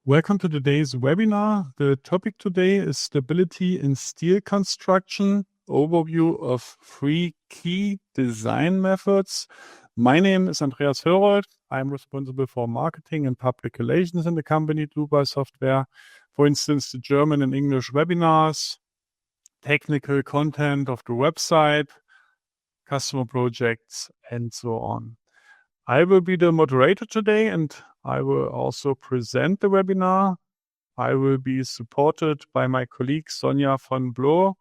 Welcome to today's webinar. The topic today is stability in steel construction, overview of 3 key design methods. My name is Andreas Hörold. I'm responsible for marketing and public relations in the company Dlubal Software. For instance, the German and English webinars, technical content of the website, customer projects, and so on. I will be the moderator today, and I will also present the webinar. I will be supported by my colleague Sonja von Bloh.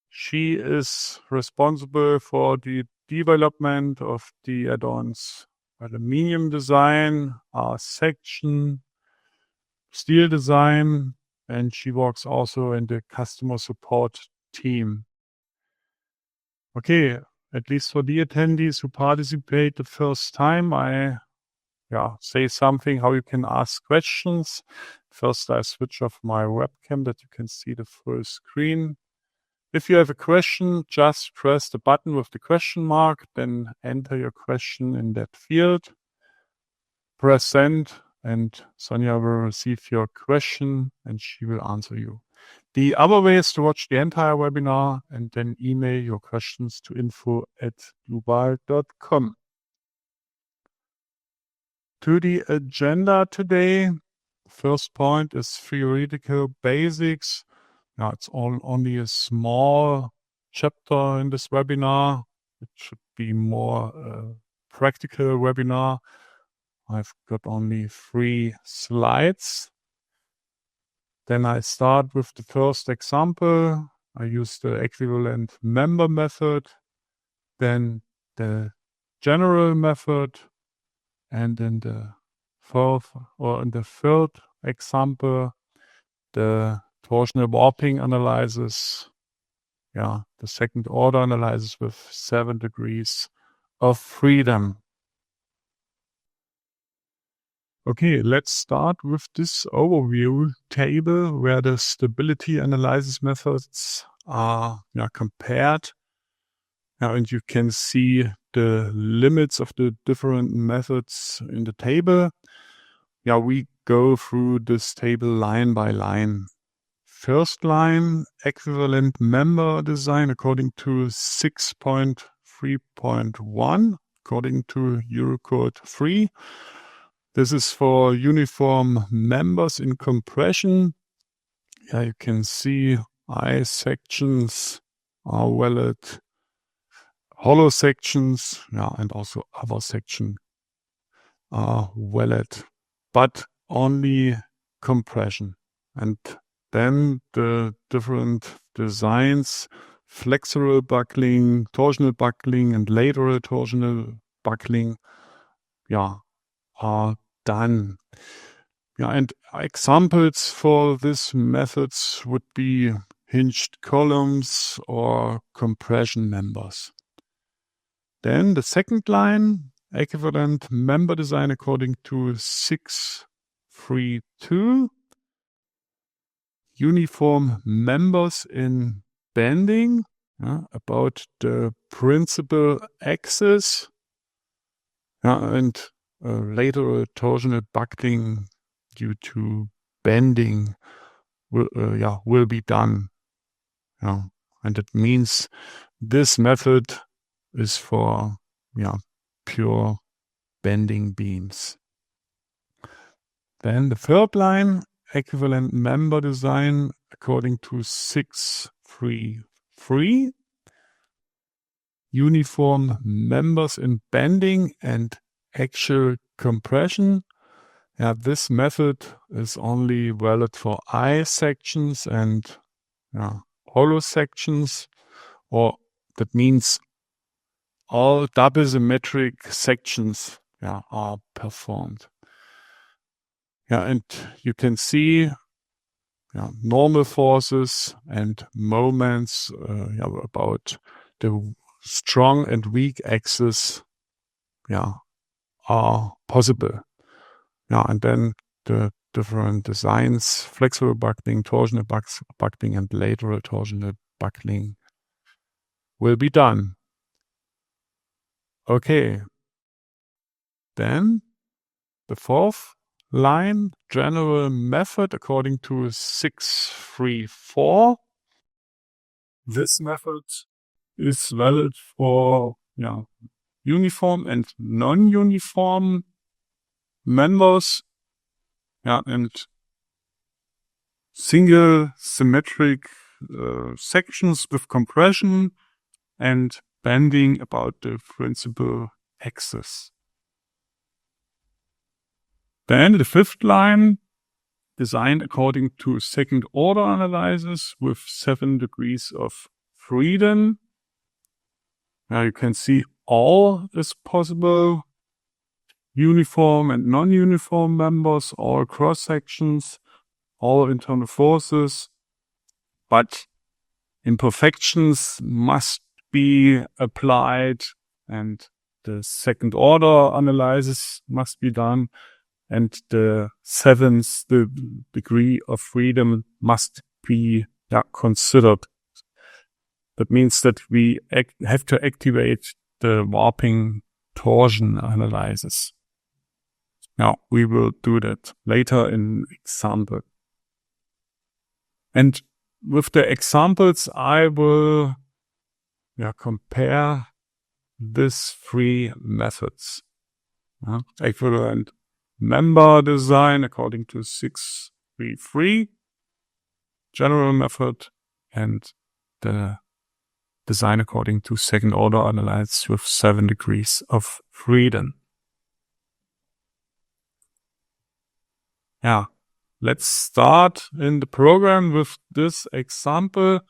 She is responsible for the development of the add-ons aluminium design, section, steel design, and she works also in the customer support team. Okay, at least for the attendees who participate the first time, I say something how you can ask questions. First, I switch off my webcam that you can see the full screen. If you have a question, just press the button with the question mark, then enter your question in that field. Press send, and Sonja will receive your question and she will answer you. The other way is to watch the entire webinar and then email your questions to info@dlubal.com. To the agenda today, first point is theoretical basics. Now, it's only a small chapter in this webinar. It should be more a practical webinar. I've got only 3 slides. Then I start with the first example. I use the equivalent member method, then the general method, and in the third example, the torsional warping analysis, the second order analysis with 7 degrees of freedom. Okay, let's start with this overview table where the stability analysis methods are compared. And you can see the limits of the different methods in the table. We go through this table line by line. First line, equivalent member design according to 6.3.1, according to Eurocode 3. This is for uniform members in compression. You can see I sections are valid. Hollow sections, and also other sections are valid, but only compression. And then the different designs, flexural buckling, torsional buckling, and lateral torsional buckling, are done. And examples for these methods would be hinged columns or compression members. Then the second line, equivalent member design according to 6.3.2. Uniform members in bending, about the principal axis, and lateral torsional buckling due to bending will be done. And it means this method is for pure bending beams. Then the third line, equivalent member design according to 6.3.3. Uniform members in bending and axial compression. This method is only valid for I sections and hollow sections, or that means all double symmetric sections are performed. And you can see normal forces and moments about the strong and weak axis are possible. And then the different designs, flexible buckling, torsional buckling, and lateral torsional buckling will be done. Okay. Then the fourth line general method according to 634. This method is valid for uniform and non-uniform members, and single symmetric sections with compression and bending about the principal axis. Then the fifth line, designed according to second order analysis with 7 degrees of freedom. Now you can see all is possible. Uniform and non-uniform members, all cross-sections, all internal forces, but imperfections must be applied and the second order analysis must be done, and the 7th degree of freedom must be considered. That means that we have to activate the warping torsion analysis. Now, we will do that later in example. And with the examples, I will compare these 3 methods. Equivalent member design according to 633, general method, and the design according to second order analysis with 7 degrees of freedom. Let's start in the program with this example.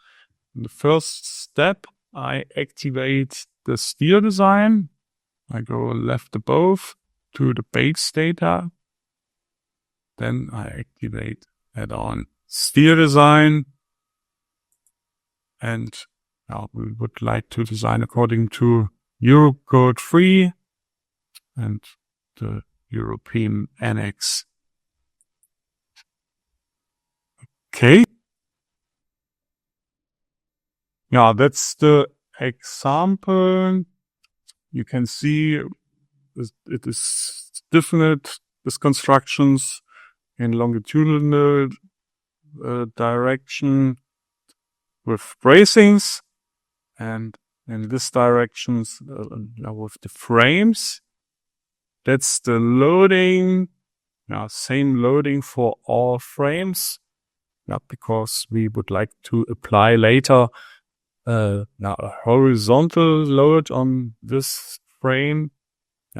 In the first step, I activate the steer design. I go left above to the base data. Then I activate add-on steer design. And now we would like to design according to Eurocode 3 and the European Annex. Okay. That's the example. You can see it is different, these constructions in longitudinal direction with bracings, and in this directions with the frames. That's the loading. Same loading for all frames. Because we would like to apply later a horizontal load on this frame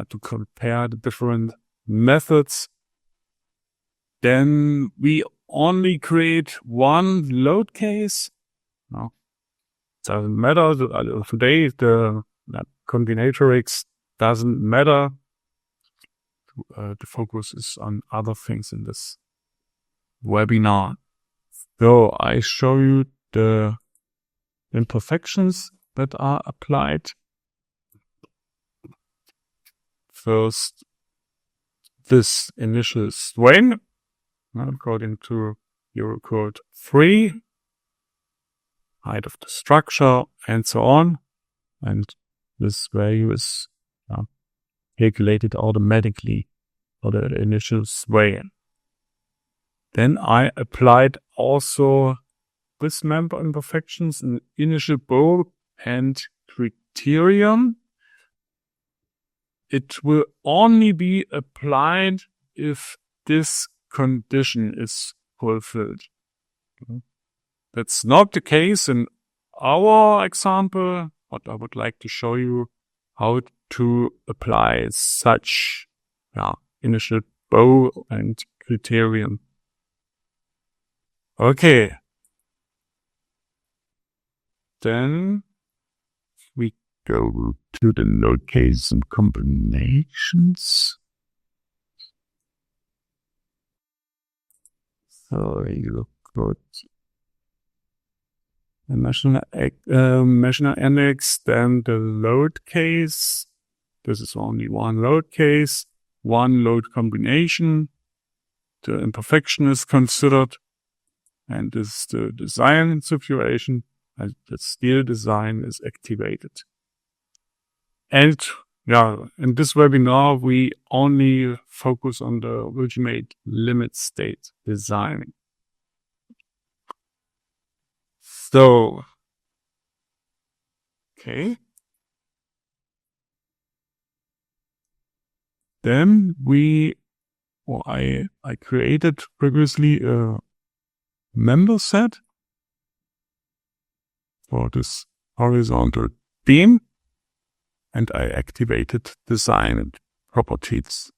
to compare the different methods. Then we only create one load case. Doesn't matter. Today the combinatorics doesn't matter. The focus is on other things in this webinar. So I show you the imperfections that are applied. First, this initial strain, according to Eurocode 3, height of the structure, and so on. And this value is calculated automatically for the initial strain. Then I applied also this member imperfections in initial bow and criterion. It will only be applied if this condition is fulfilled. That's not the case in our example, but I would like to show you how to apply such initial bow and criterion. Okay. Then we go to the load case and combinations. So you go to the measure annex, then the load case. This is only one load case, one load combination. The imperfection is considered. And this is the design situation, and the steer design is activated. And in this webinar, we only focus on the ultimate limit state design. So, okay. Then I created previously a member set for this horizontal beam, and I activated design properties.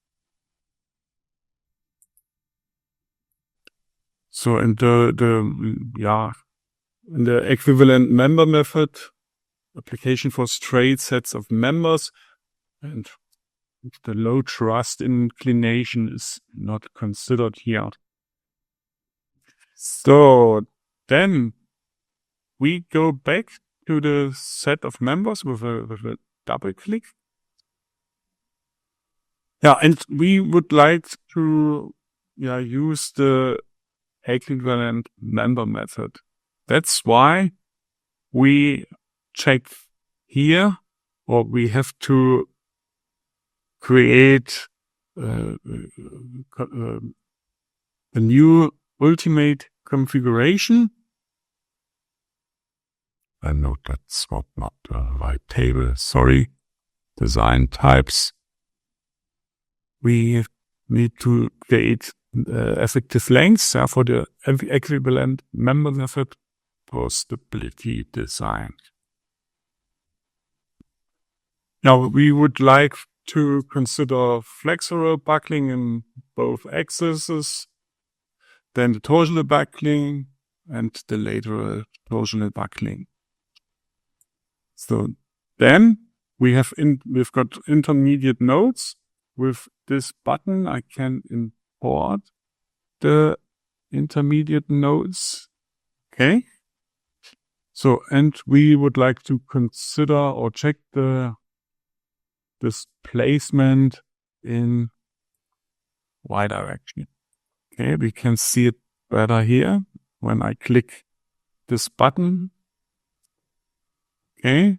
So in the equivalent member method, application for straight sets of members, and the low thrust inclination is not considered here. So then we go back to the set of members with a double click. And we would like to use the equivalent member method. That's why we check here, or we have to create a new ultimate configuration. I know that's not the right table, sorry. Design types. We need to create effective lengths for the equivalent member method for stability design. Now we would like to consider flexural buckling in both axes, then the torsional buckling and the lateral torsional buckling. So then we've got intermediate nodes. With this button, I can import the intermediate nodes. Okay. So, and we would like to consider or check this placement in Y direction. Okay, we can see it better here when I click this button. Okay.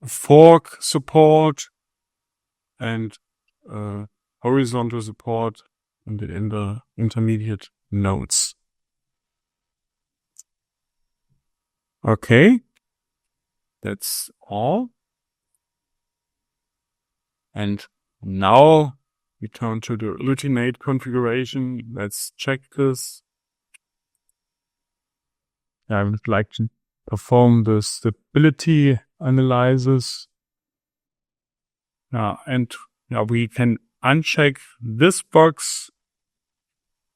Fork support and horizontal support in the intermediate nodes. Okay, that's all. And now we turn to the ultimate configuration. Let's check this. I would like to perform the stability analysis. And we can uncheck this box,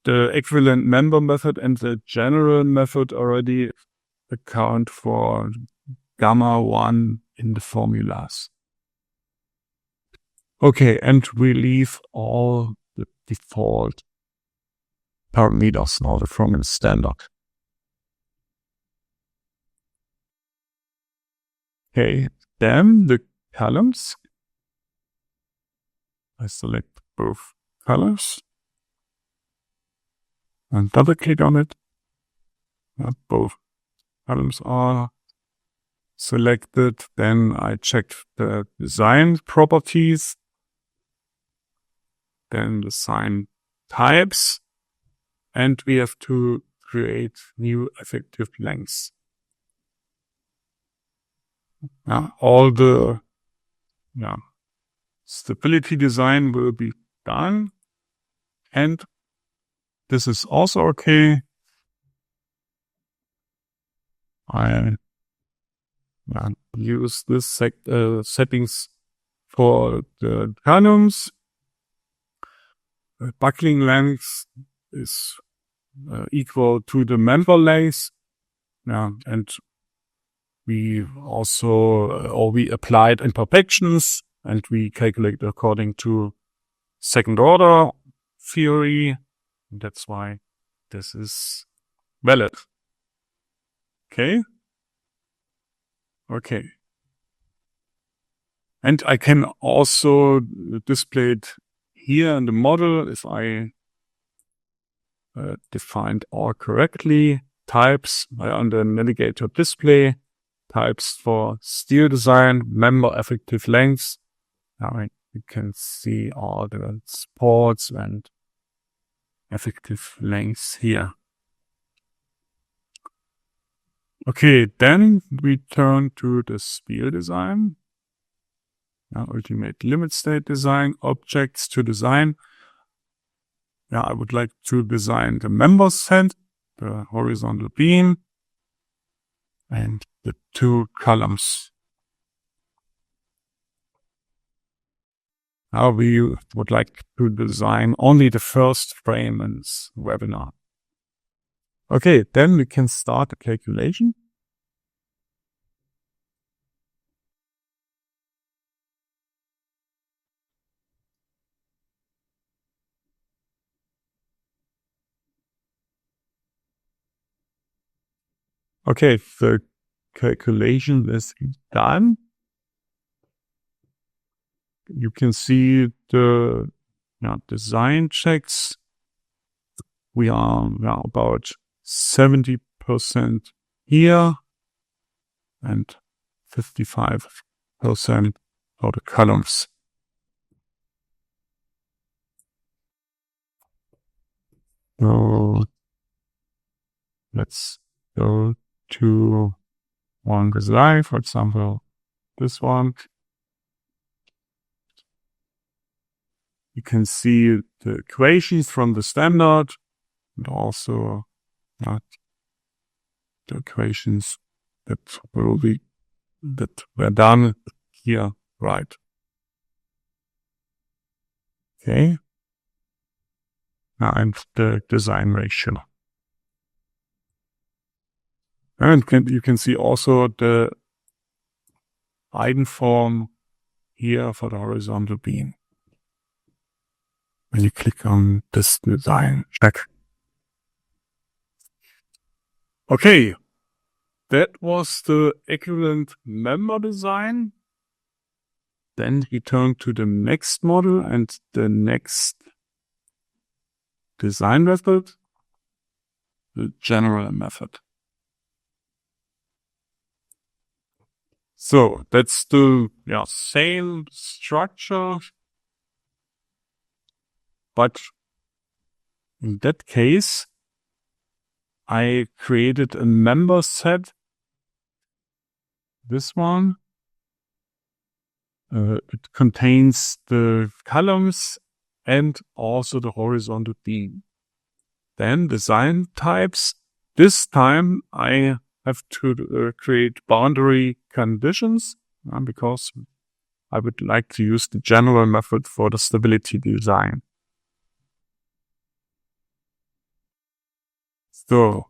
the equivalent member method and the general method already account for gamma 1 in the formulas. Okay, and we leave all the default parameters now from the standard. Okay, then the columns. I select both colors and double click on it. Both columns are selected. Then I check the design properties. Then design types. And we have to create new effective lengths. All the stability design will be done. And this is also okay. I use this settings for the columns. Buckling length is equal to the member length. And we also, we applied imperfections and we calculate according to second order theory. That's why this is valid. Okay. And I can also display it here in the model if I defined all correctly. Types on the navigator display. types for steel design, member effective lengths. Now you can see all the supports and effective lengths here. Okay, then we turn to the sphere design. Now, ultimate limit state design, objects to design. Yeah, I would like to design the member set, the horizontal beam, and the two columns. Now we would like to design only the first frame in this webinar. Okay, then we can start the calculation. Okay, the calculation is done. You can see the design checks. We are now about 70% here and 55% for the columns. So let's go to one design, for example, this one. You can see the equations from the standard and also the equations that were done here, right? Okay. And the design ratio. And you can see also the eigenform here for the horizontal beam. When you click on this design check. Okay, that was the equivalent member design. Then we turn to the next model and the next design method, the general method. So that's the same structure, but in that case, I created a member set. This one. It contains the columns and also the horizontal beam. Then design types. This time I have to create boundary conditions because I would like to use the general method for the stability design. So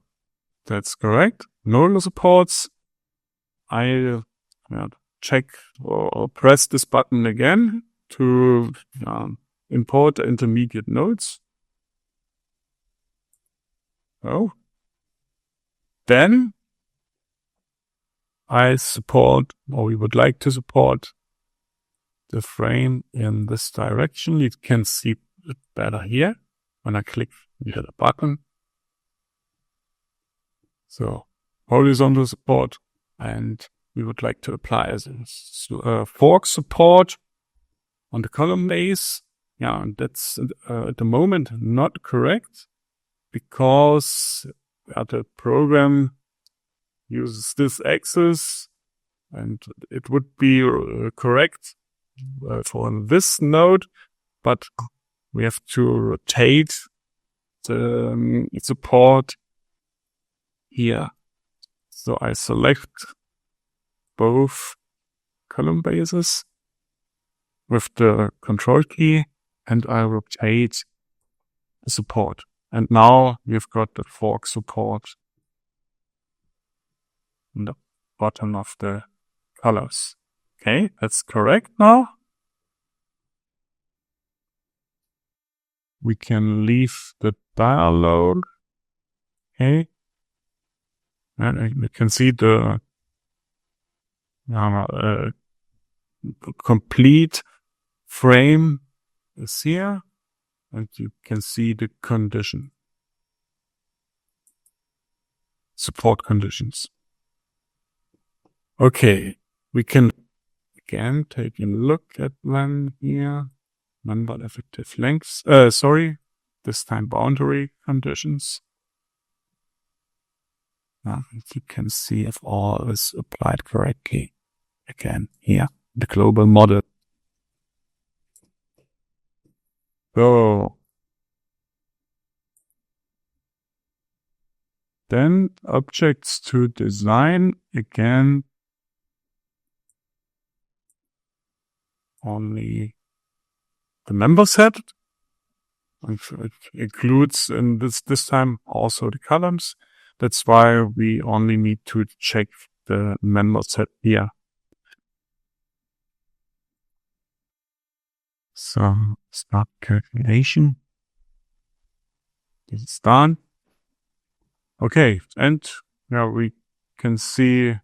that's correct. No supports. I check or press this button again to import the intermediate nodes. Oh. Then I support, or we would like to support, the frame in this direction. You can see it better here when I click the button. So horizontal support, and we would like to apply a fork support on the column base. Yeah, and that's at the moment not correct because the program uses this axis, and it would be correct for this node, but we have to rotate the support here. So I select both column bases with the control key and I rotate the support. And now we've got the fork support on the bottom of the colors. Okay, that's correct now. We can leave the dialog. Okay. And you can see the complete frame is here, and you can see the condition, support conditions. Okay, we can again take a look at one here. Member effective lengths. This time boundary conditions. You can see if all is applied correctly. Again, here, the global model. So then objects to design, again, only the member set. It includes in this time also the columns. That's why we only need to check the member set here. So start calculation. It's done. Okay, and now we can see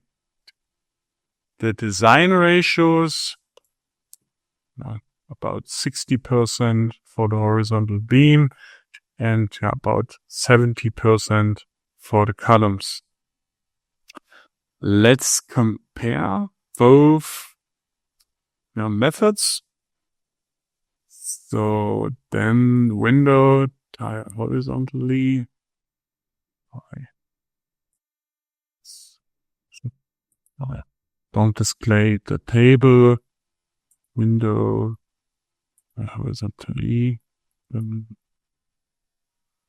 the design ratios. About 60% for the horizontal beam and about 70% for the columns. Let's compare both methods. So then window horizontally. Don't display the table. Window horizontally.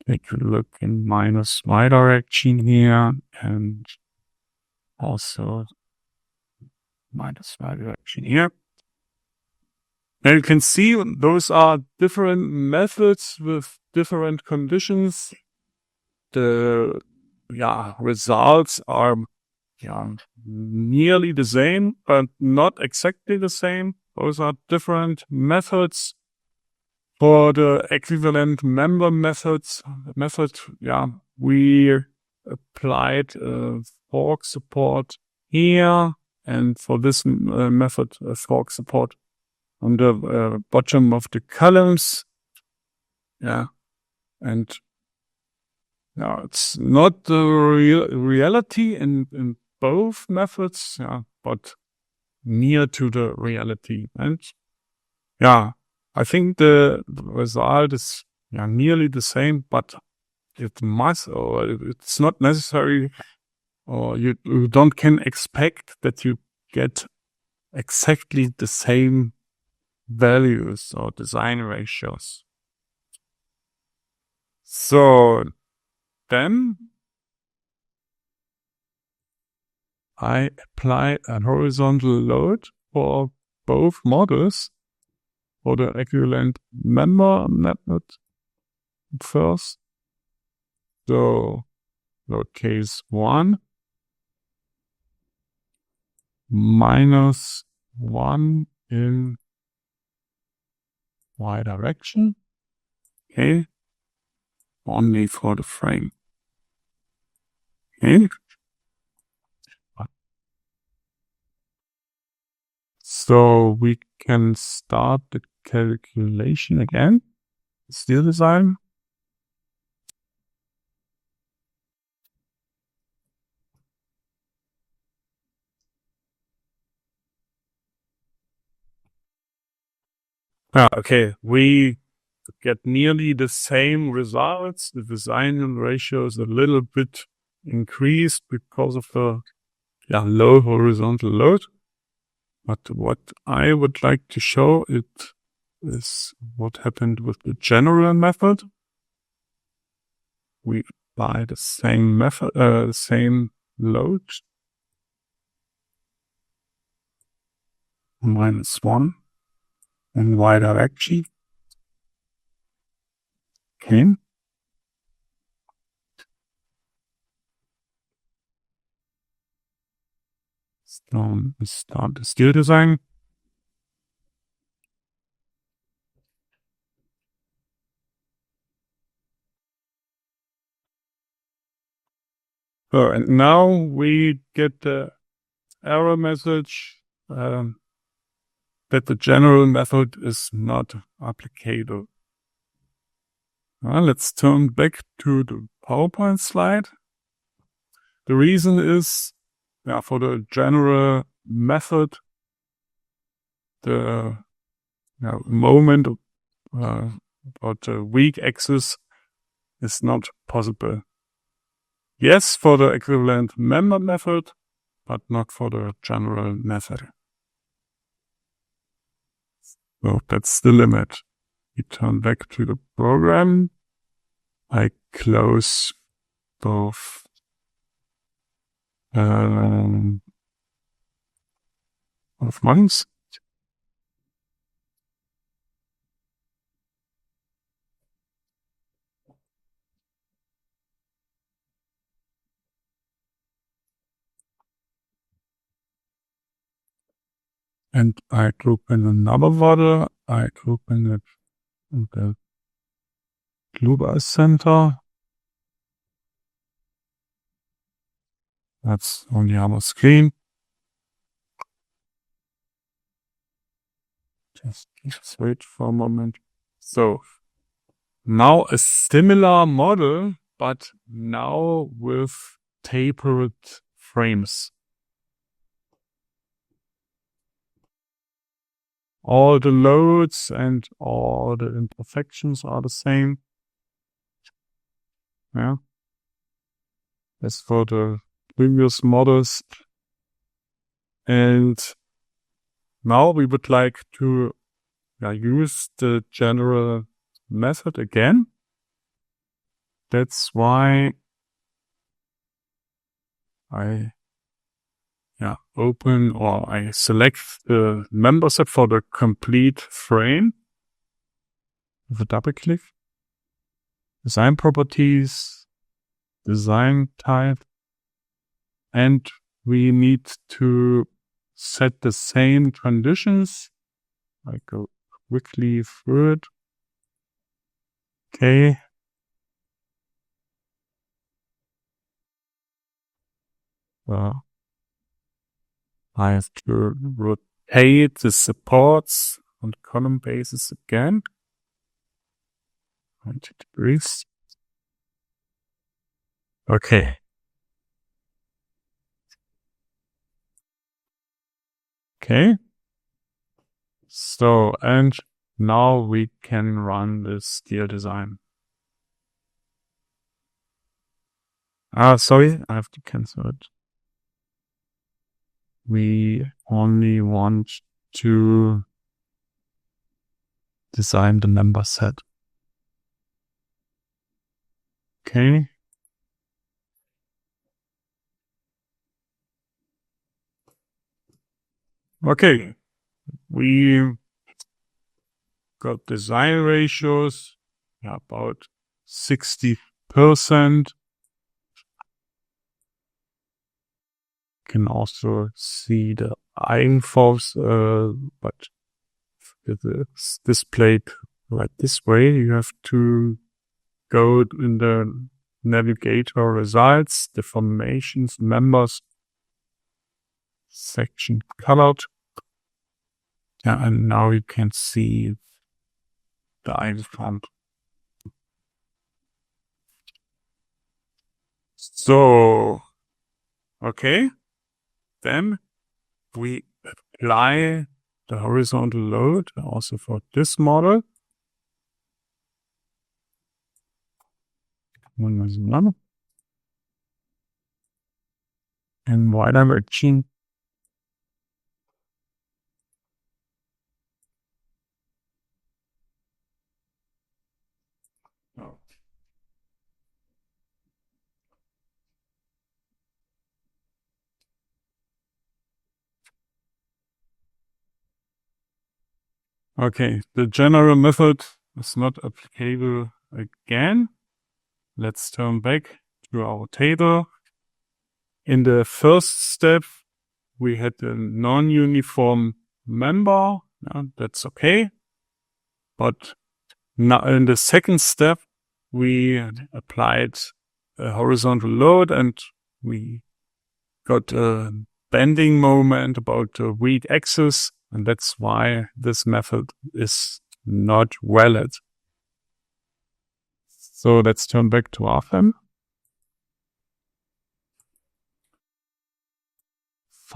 Take a look in -y direction here and also -y direction here. And you can see those are different methods with different conditions. The results are nearly the same, but not exactly the same. Those are different methods. For the equivalent member method, we applied fork support here, and for this method, fork support on the bottom of the columns. And it's not the reality in both methods, but near to the reality. And I think the result is nearly the same, but it must, or it's not necessary, or you can expect that you get exactly the same values or design ratios. So then I apply a horizontal load for both models. For the equivalent member method first. So load case 1 -1 in y direction. Okay. Only for the frame. Okay. So we can start the calculation again. Steel design. Okay, we get nearly the same results. The design ratio is a little bit increased because of the low horizontal load. But what I would like to show is what happened with the general method. We apply the same method, same load. -1 in y direction. Okay. Start the steel design. So, and now we get the error message that the general method is not applicable. Let's turn back to the PowerPoint slide. The reason is for the general method, the moment about the weak axis is not possible. Yes, for the equivalent member method, but not for the general method. So that's the limit. We turn back to the program. I close both of ones. And I group in another model. I group in it in the Dlubal Center. That's on the other screen. Just wait for a moment. So now a similar model, but now with tapered frames. All the loads and all the imperfections are the same. Yeah. As for the previous models. And now we would like to use the general method again. That's why I open or I select the member set for the complete frame with a double click. Design properties, design type, and we need to set the same conditions. I go quickly through it. Okay. I have to rotate the supports on column basis again. 90 degrees. Okay. Okay. So, and now we can run this steel design. Sorry, I have to cancel it. We only want to design the member set. Okay. Okay. We got design ratios about 60%. Can also see the eigenforce, but if it's displayed like this way, you have to go in the navigator results, the formations, members, section colored. Yeah, and now you can see the eigenform. So, okay. Then we apply the horizontal load also for this model. In Y direction. Okay, the general method is not applicable again. Let's turn back to our table. In the first step, we had a non-uniform member. That's okay. But now in the second step, we applied a horizontal load and we got a bending moment about the weak axis. And that's why this method is not valid. So let's turn back to RFM.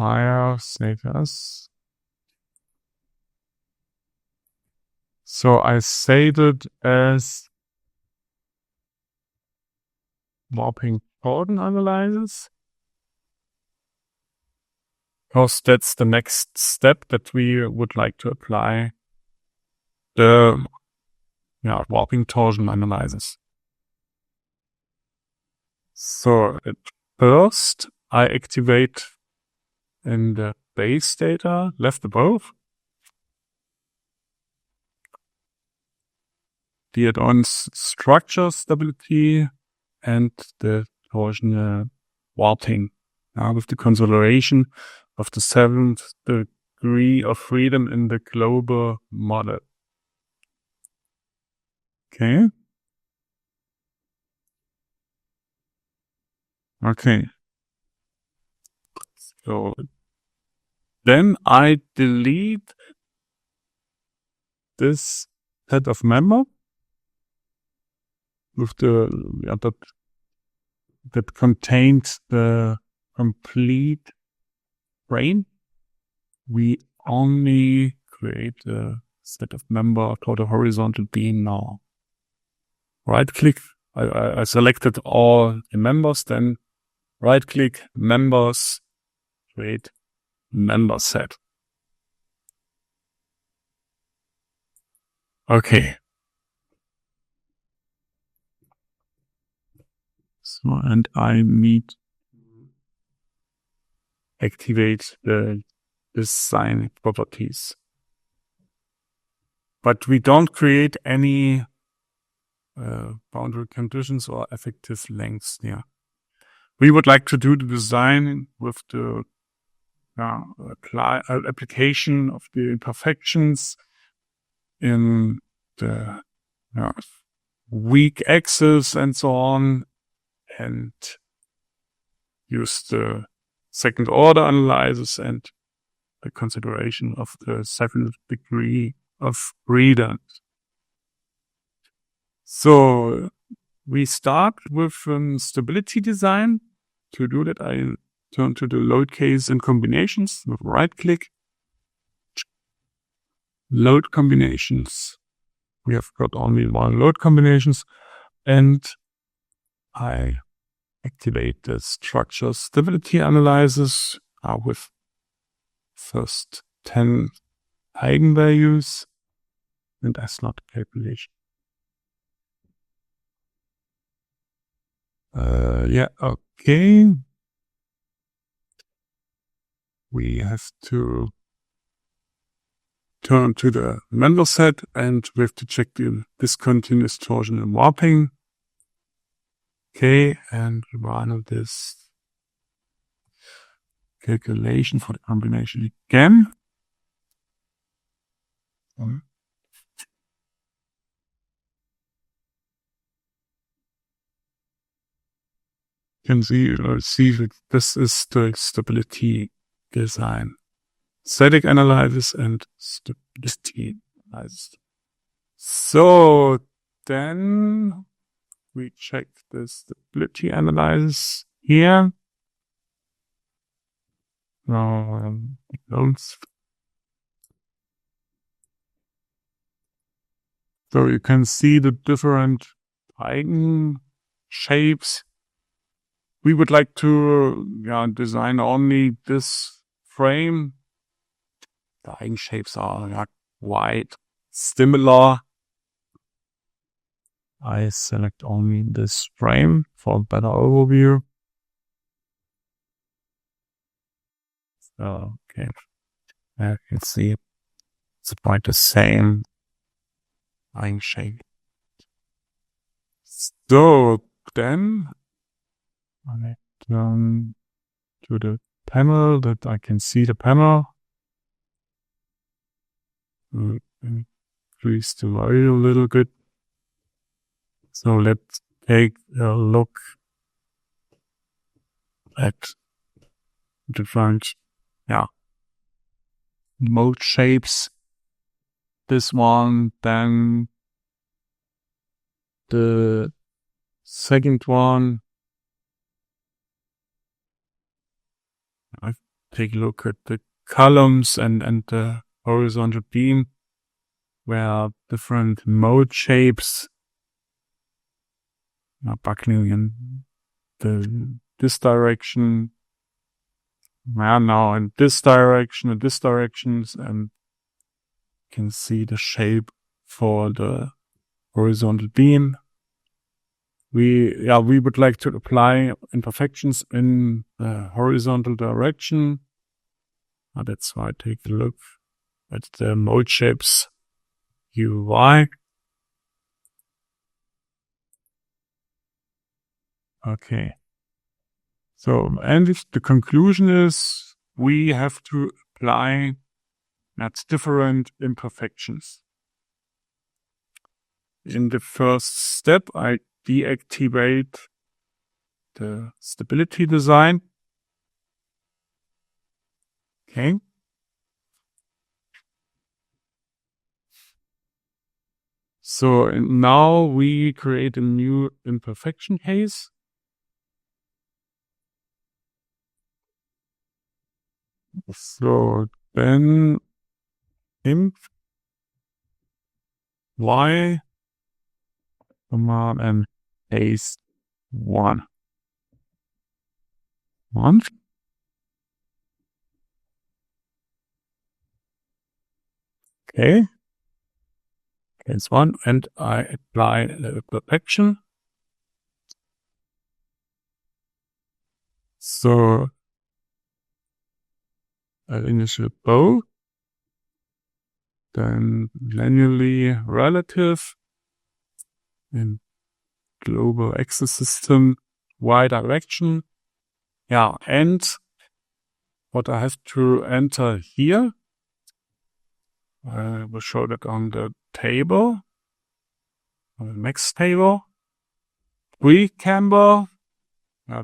modifier, save as. So I saved it as warping torsion analysis, because that's the next step that we would like to apply the warping torsion analysis. So at first I activate in the base data left above the add-ons structure stability and the torsional warping, with the consideration of the 7th degree of freedom in the global model. Okay. So then I delete this set of member with the that contains the complete frame. We only create a set of member for the horizontal beam now. Right click. I selected all the members, then right click, members, create member set. Okay. So, and I need to activate the design properties. But we don't create any boundary conditions or effective lengths here. We would like to do the design with the application of the imperfections in the weak axis and so on, and use the second order analysis and the consideration of the 7th degree of freedom. So we start with stability design. To do that, I turn to the load case and combinations with right click. Load combinations. We have got only one load combinations, and I activate the structure stability analysis with first 10 eigenvalues and S-not calculation. Okay. We have to turn to the member set, and we have to check the discontinuous torsion and warping. Okay, and run this calculation for the combination again. You can see that this is the stability design. Static analysis and stability analysis. So then we check the stability analysis here. Now, so you can see the different eigen shapes. We would like to design only this frame. The eigen shapes are quite similar. I select only this frame for a better overview. So, okay. You can see it's quite the same eigen shape. So then I turn to the panel that I can see the panel. Increase the value a little bit. So let's take a look at different mode shapes. This one, then the second one. take a look at the columns and the horizontal beam, where different mode shapes are buckling in this direction, now in this direction and this directions, and you can see the shape for the horizontal beam. We would like to apply imperfections in the horizontal direction. That's why I take a look at the mode shapes UI. Okay. So, and the conclusion is we have to apply different imperfections. In the first step, I deactivate the stability design. Okay. So now we create a new imperfection case. So then imp y command and case 1. Okay. Case 1, and I apply the imperfection. So initial bow, then manually relative, in global axis system, y direction. Yeah, and what I have to enter here, I will show that on the table, on the next table. Pre-camber,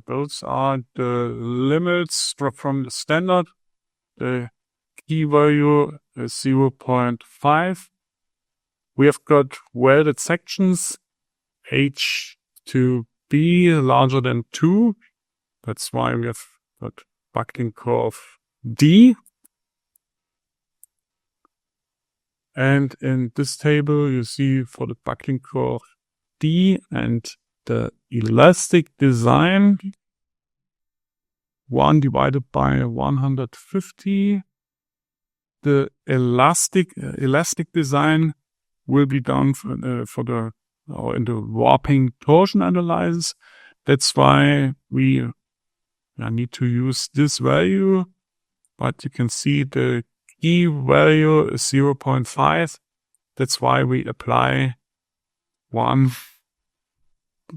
those are the limits from the standard. The key value is 0.5. We have got welded sections, H to B larger than 2. That's why we have got buckling curve D. And in this table, you see for the buckling curve D and the elastic design, 1 divided by 150. The elastic design will be done in the warping torsion analysis. That's why we need to use this value, but you can see the key value is 0.5. That's why we apply 1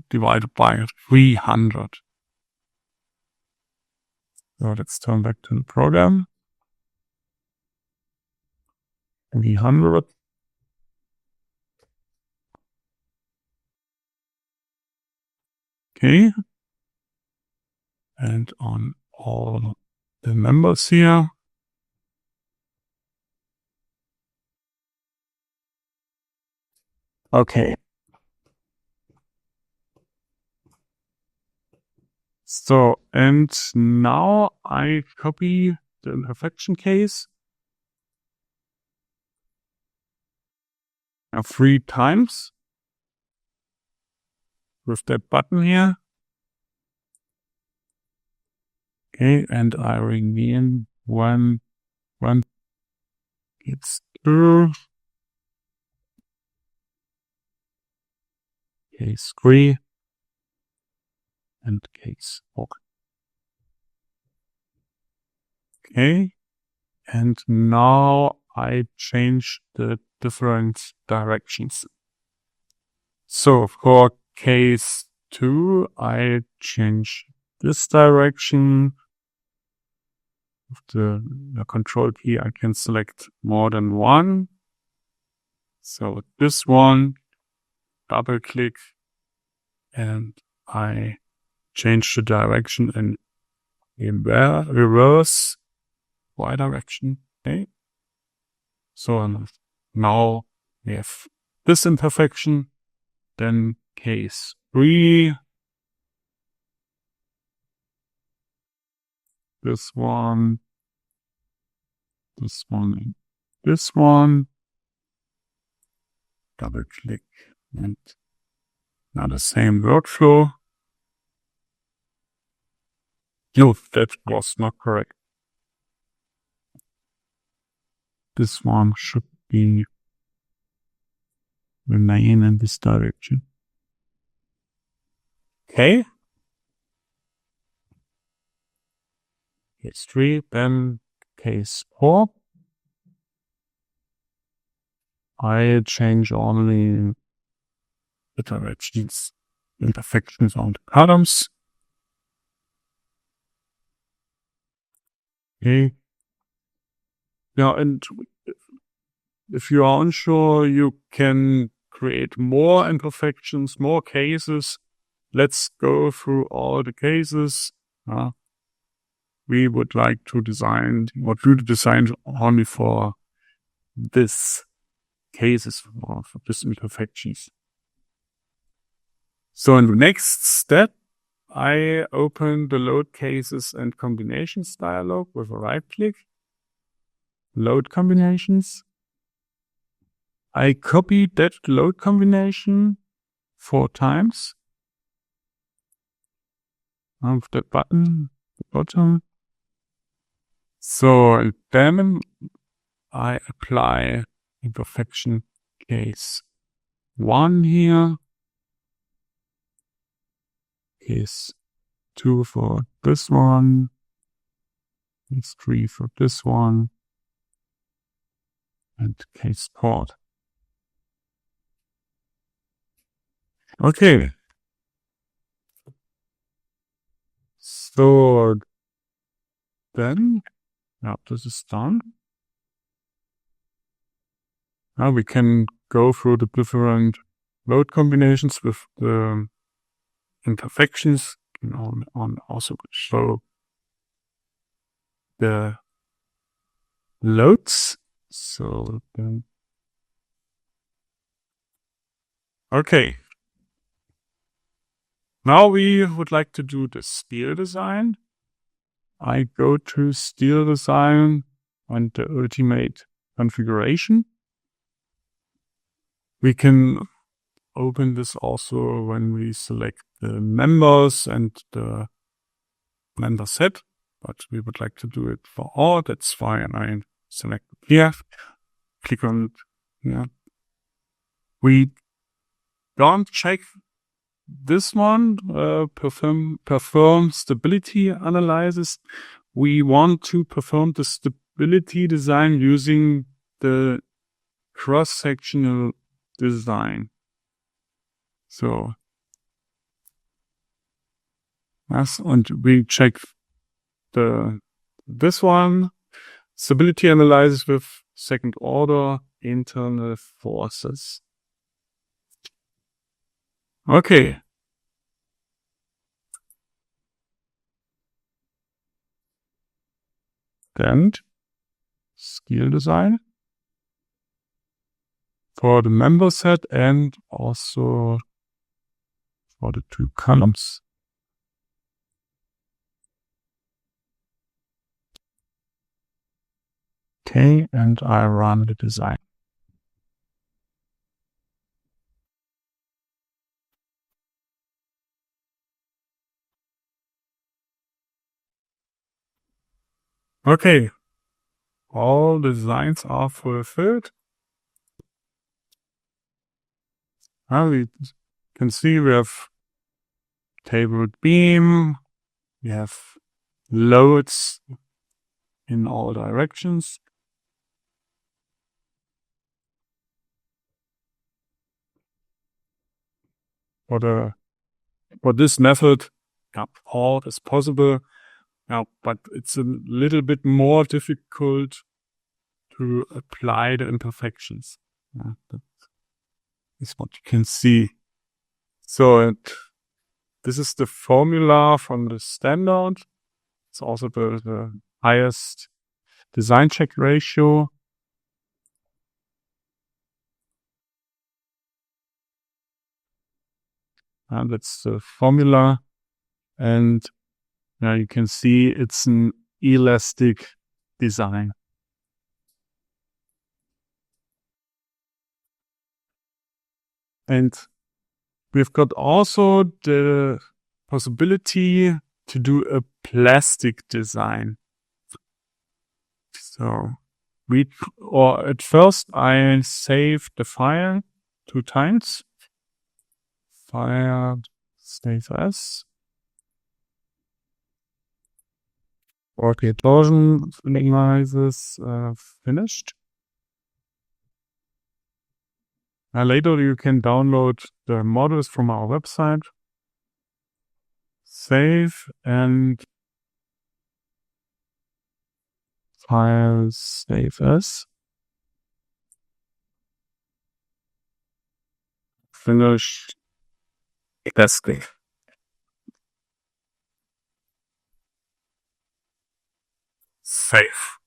divided by 300. So let's turn back to the program. 300. Okay. And on all the members here. Okay. So, and now I copy the imperfection case 3 times with that button here. Okay, and I rename one it's 2, case 3, and case 4. Okay, and now I change the different directions. So for case 2, I change this direction. With the control key, I can select more than one. So this one, double click, and I change the direction in reverse y direction. Okay. So now we have this imperfection, then case 3, this one, this one, and this one. Double click, and now the same workflow. No, that was not correct. This one should be remain in this direction. Okay. Case 3, then case 4. I change only the directions, imperfections on the columns. Okay. Now, and if you are unsure, you can create more imperfections, more cases. Let's go through all the cases. We would like to design or do the design only for this cases or for this imperfections. So in the next step, I open the load cases and combinations dialog with a right click. Load combinations. I copy that load combination 4 times. With the button, the bottom. So then I apply imperfection case 1 here. Case 2 for this one. Case 3 for this one. And case port. Okay. So then, now this is done. Now we can go through the different load combinations with the imperfections. On also show the loads. So then, okay. Now we would like to do the steel design. I go to steel design and the ultimate configuration. We can open this also when we select the members and the member set, but we would like to do it for all. That's why I select it here. Click on it. Yeah. We don't check this one, perform stability analysis. We want to perform the stability design using the cross-sectional design. So, yes, and we check this one, stability analysis with second order internal forces. Okay. Then skill design for the member set and also for the 2 columns. Okay, and I run the design. Okay, all designs are fulfilled. Now we can see we have tabled beam, we have loads in all directions. For this method, all is possible. Now, but it's a little bit more difficult to apply the imperfections. That is what you can see. So this is the formula from the standard. It's also the highest design check ratio. And that's the formula. And now you can see it's an elastic design. And we've got also the possibility to do a plastic design. So at first I save the file 2 times. File save as. Okay, torsion analysis finished. Later you can download the models from our website. Save and file save as. Finish. That's great. Save.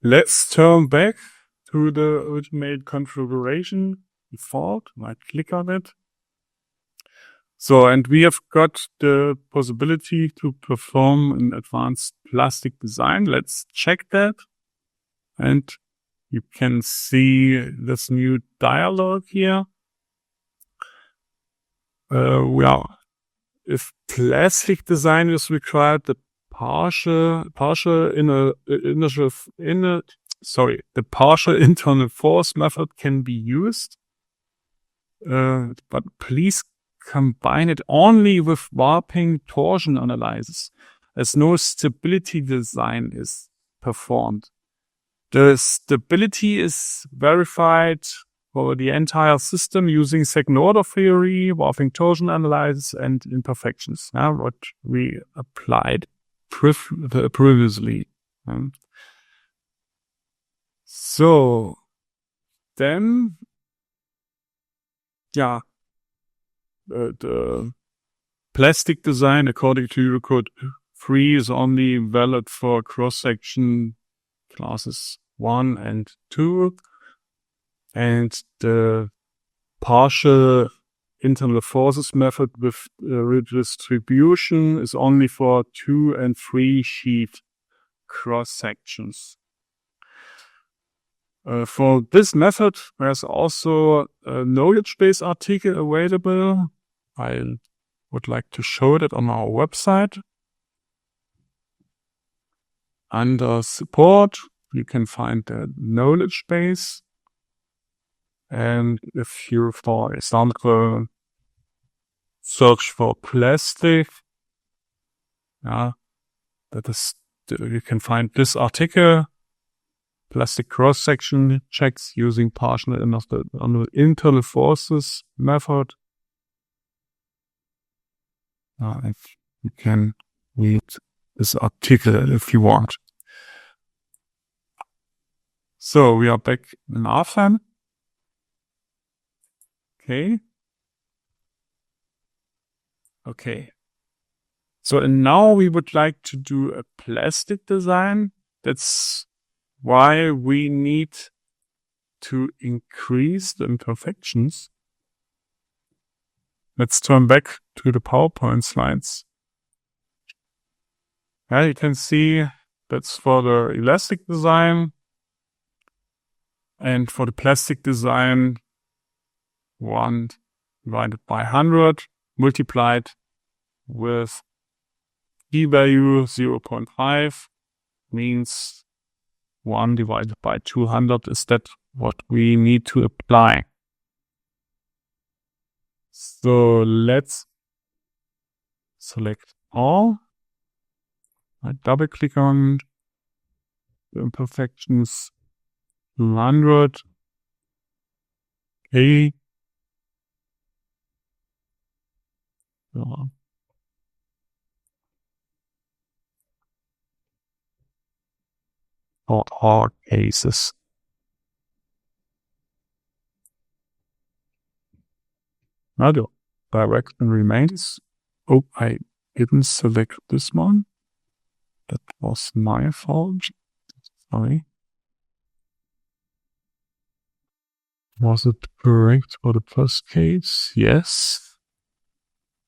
Let's turn back to the ultimate configuration default. Right click on it. So, and we have got the possibility to perform an advanced plastic design. Let's check that. And you can see this new dialog here. If plastic design is required, the partial internal force method can be used. But please combine it only with warping torsion analysis, as no stability design is performed. The stability is verified for the entire system using second order theory, warping torsion analysis, and imperfections. What we applied previously. So then, the plastic design according to Eurocode 3 is only valid for cross-section classes 1 and 2, and the partial internal forces method with redistribution is only for 2 and 3 sheet cross-sections. For this method, there's also a knowledge base article available. I would like to show that on our website. Under support, you can find the knowledge base. And if you, for example, search for plastic, you can find this article, plastic cross-section checks using partial internal forces method. If you can read this article if you want. So we are back in RFM. Okay. So and now we would like to do a plastic design. That's why we need to increase the imperfections. Let's turn back to the PowerPoint slides. You can see that's for the elastic design. And for the plastic design, 1 divided by 100 multiplied with p-value 0.5 means 1 divided by 200. Is that what we need to apply? So let's select all. I double click on the imperfections 200. Okay. For all cases. Now the direction remains. Oh, I didn't select this one. That was my fault. Sorry. Was it correct for the first case? Yes.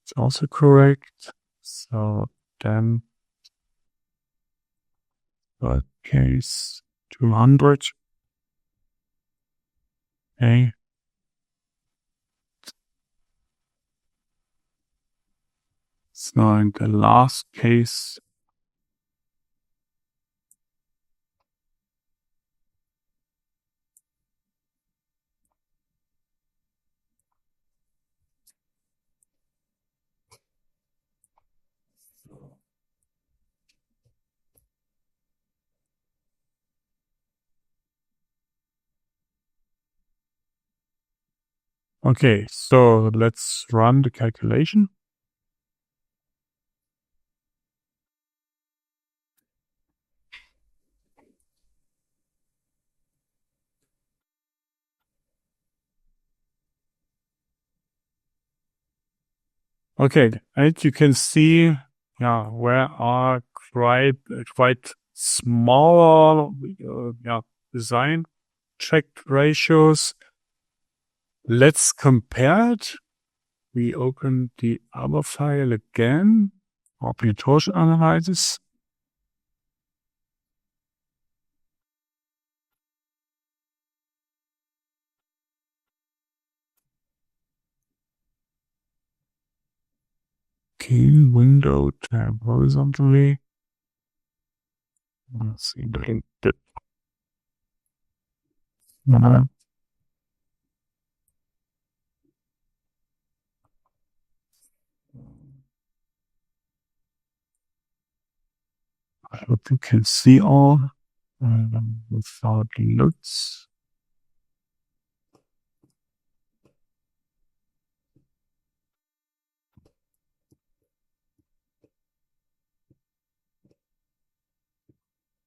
It's also correct. So then, third case 200. Okay. So in the last case, okay, so let's run the calculation. Okay, and you can see, where are quite small, design check ratios. Let's compare it. We open the other file again, copy torsion analysis. Okay, window tab horizontally. Let's see the I hope you can see all without notes.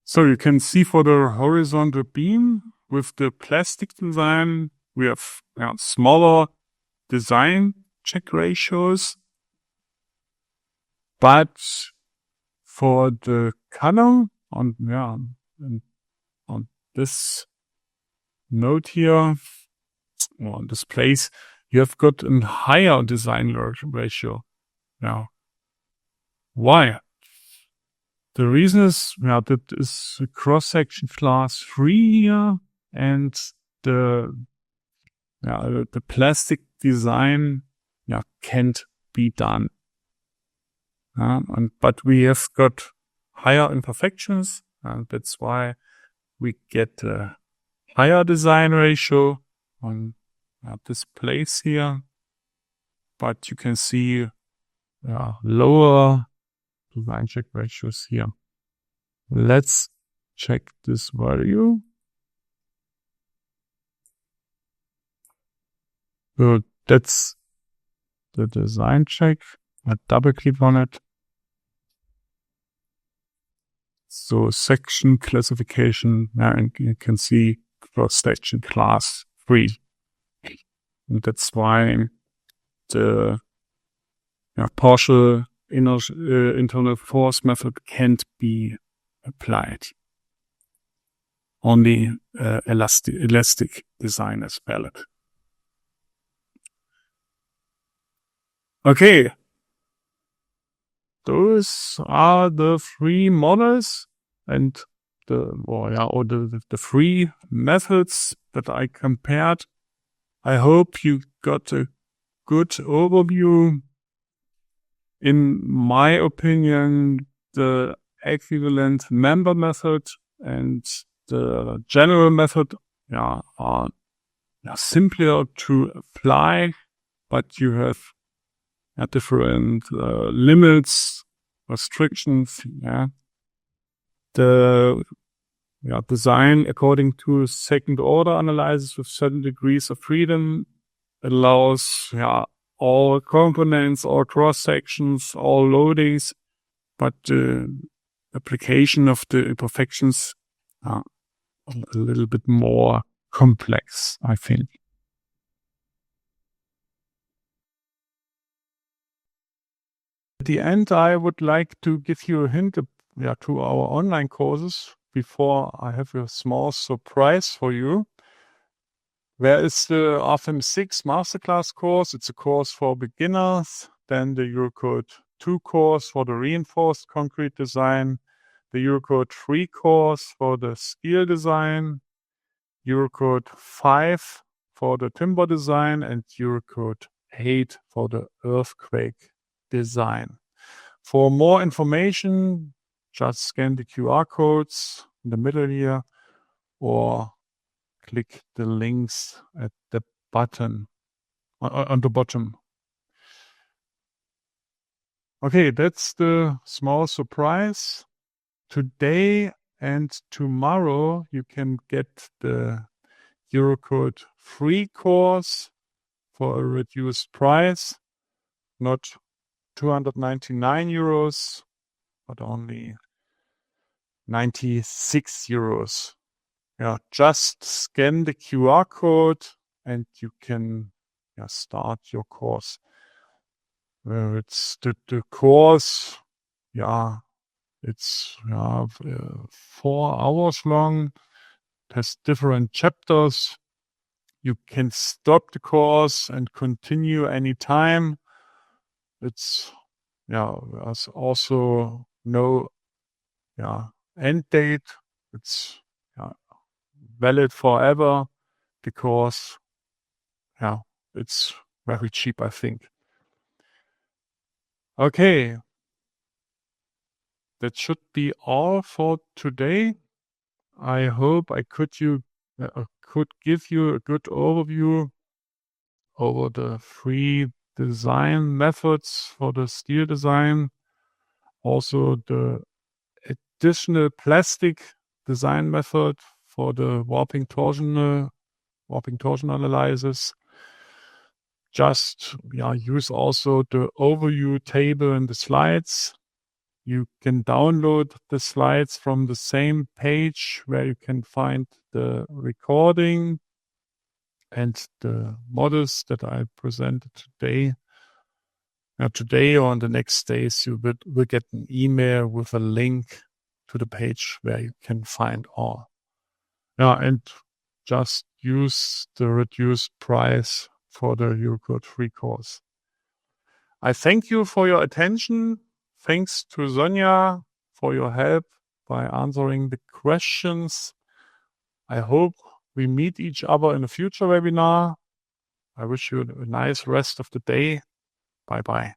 So you can see for the horizontal beam with the plastic design, we have smaller design check ratios. But for the color on this node here, or on this place, you have got a higher design ratio. Now, why? The reason is that is a cross-section class 3 here, and the plastic design can't be done. But we have got higher imperfections, and that's why we get a higher design ratio on this place here. But you can see lower design check ratios here. Let's check this value. So that's the design check. I double click on it. So section classification, and you can see cross-section class 3. And that's why the partial internal force method can't be applied. Only elastic design is valid. Okay. Those are the 3 models and the 3 methods that I compared. I hope you got a good overview. In my opinion, the equivalent member method and the general method are simpler to apply, but you have different limits, restrictions. The design according to second order analysis with certain degrees of freedom allows all components, all cross sections, all loadings, but the application of the imperfections are a little bit more complex, I think. At the end, I would like to give you a hint to our online courses before I have a small surprise for you. There is the RFM 6 Masterclass course. It's a course for beginners. Then the Eurocode 2 course for the reinforced concrete design. The Eurocode 3 course for the steel design. Eurocode 5 for the timber design and Eurocode 8 for the earthquake design. For more information, just scan the QR codes in the middle here or click the links at the button on the bottom. Okay, that's the small surprise. Today and tomorrow you can get the Eurocode free course for a reduced price, not 299 euros, but only 96 euros. Yeah, just scan the QR code and you can start your course. It's the course, it's 4 hours long. It has different chapters. You can stop the course and continue anytime. It's there's also no end date. It's valid forever because it's very cheap, I think. Okay, that should be all for today. I hope I could give you a good overview over the 3 design methods for the steel design. Also the additional plastic design method for the warping torsion analysis. Just use also the overview table in the slides. You can download the slides from the same page where you can find the recording and the models that I presented today. Today or on the next days, you will get an email with a link to the page where you can find all. And just use the reduced price for the Eurocode free course. I thank you for your attention. Thanks to Sonja for your help by answering the questions. I hope we meet each other in a future webinar. I wish you a nice rest of the day. Bye-bye.